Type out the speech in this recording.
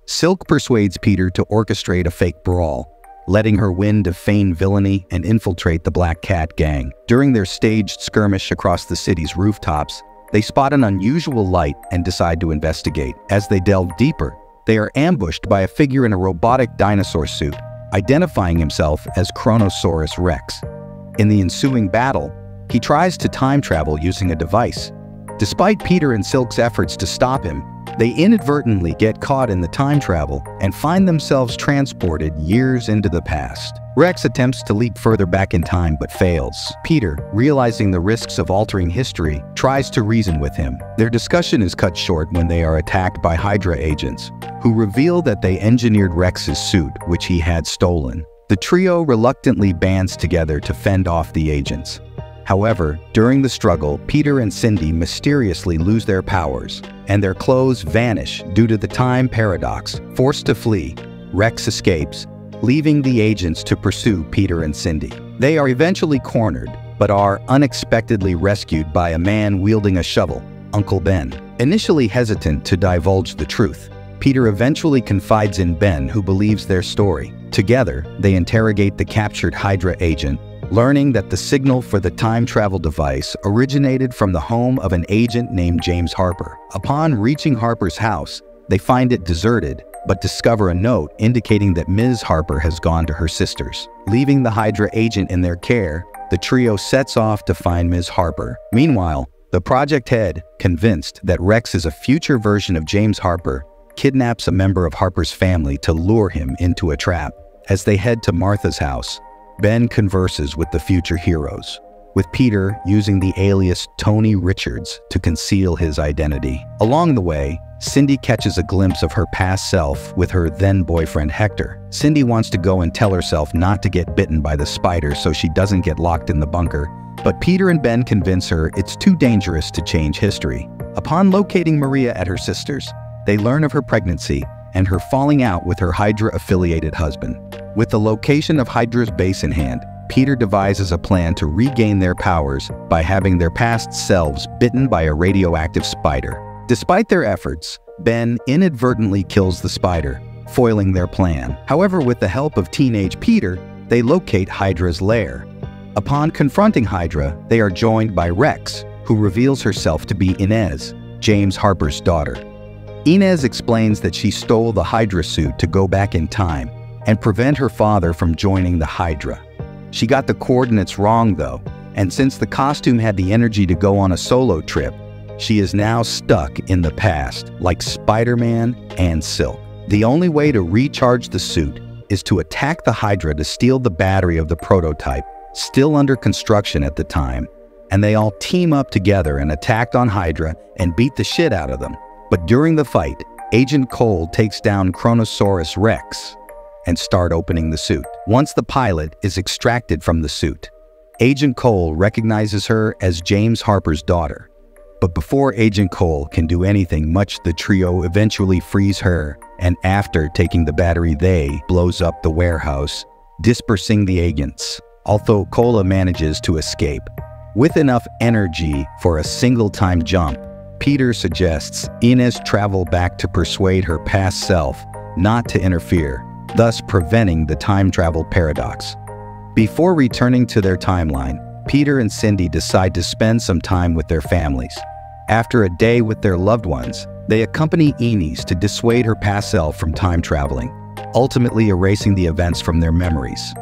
Silk persuades Peter to orchestrate a fake brawl, letting her win to feign villainy and infiltrate the Black Cat gang. During their staged skirmish across the city's rooftops, they spot an unusual light and decide to investigate. As they delve deeper, they are ambushed by a figure in a robotic dinosaur suit, identifying himself as Kronosaurus Rex. In the ensuing battle, he tries to time travel using a device. Despite Peter and Silk's efforts to stop him, they inadvertently get caught in the time travel and find themselves transported years into the past. Rex attempts to leap further back in time but fails. Peter, realizing the risks of altering history, tries to reason with him. Their discussion is cut short when they are attacked by Hydra agents, who reveal that they engineered Rex's suit, which he had stolen. The trio reluctantly bands together to fend off the agents. However, during the struggle, Peter and Cindy mysteriously lose their powers, and their clothes vanish due to the time paradox. Forced to flee, Rex escapes, leaving the agents to pursue Peter and Cindy. They are eventually cornered, but are unexpectedly rescued by a man wielding a shovel, Uncle Ben. Initially hesitant to divulge the truth, Peter eventually confides in Ben, who believes their story. Together, they interrogate the captured Hydra agent, learning that the signal for the time travel device originated from the home of an agent named James Harper. Upon reaching Harper's house, they find it deserted, but discover a note indicating that Ms. Harper has gone to her sister's. Leaving the Hydra agent in their care, the trio sets off to find Ms. Harper. Meanwhile, the project head, convinced that Rex is a future version of James Harper, kidnaps a member of Harper's family to lure him into a trap. As they head to Martha's house, Ben converses with the future heroes, with Peter using the alias Tony Richards to conceal his identity. Along the way, Cindy catches a glimpse of her past self with her then-boyfriend Hector. Cindy wants to go and tell herself not to get bitten by the spider so she doesn't get locked in the bunker, but Peter and Ben convince her it's too dangerous to change history. Upon locating Maria at her sister's, they learn of her pregnancy and her falling out with her Hydra-affiliated husband. With the location of Hydra's base in hand, Peter devises a plan to regain their powers by having their past selves bitten by a radioactive spider. Despite their efforts, Ben inadvertently kills the spider, foiling their plan. However, with the help of teenage Peter, they locate Hydra's lair. Upon confronting Hydra, they are joined by Rex, who reveals herself to be Inez, James Harper's daughter. Inez explains that she stole the Hydra suit to go back in time and prevent her father from joining the Hydra. She got the coordinates wrong though, and since the costume had the energy to go on a solo trip, she is now stuck in the past, like Spider-Man and Silk. The only way to recharge the suit is to attack the Hydra to steal the battery of the prototype, still under construction at the time, and they all team up together and attack on Hydra and beat the shit out of them. But during the fight, Agent Cole takes down Kronosaurus Rex and start opening the suit. Once the pilot is extracted from the suit, Agent Cole recognizes her as James Harper's daughter. But before Agent Cole can do anything much, the trio eventually frees her, and after taking the battery, they blows up the warehouse, dispersing the agents. Although Cola manages to escape, with enough energy for a single time jump, Peter suggests Inez travel back to persuade her past self not to interfere, thus preventing the time travel paradox. Before returning to their timeline, Peter and Cindy decide to spend some time with their families. After a day with their loved ones, they accompany Inez to dissuade her past self from time traveling, ultimately erasing the events from their memories.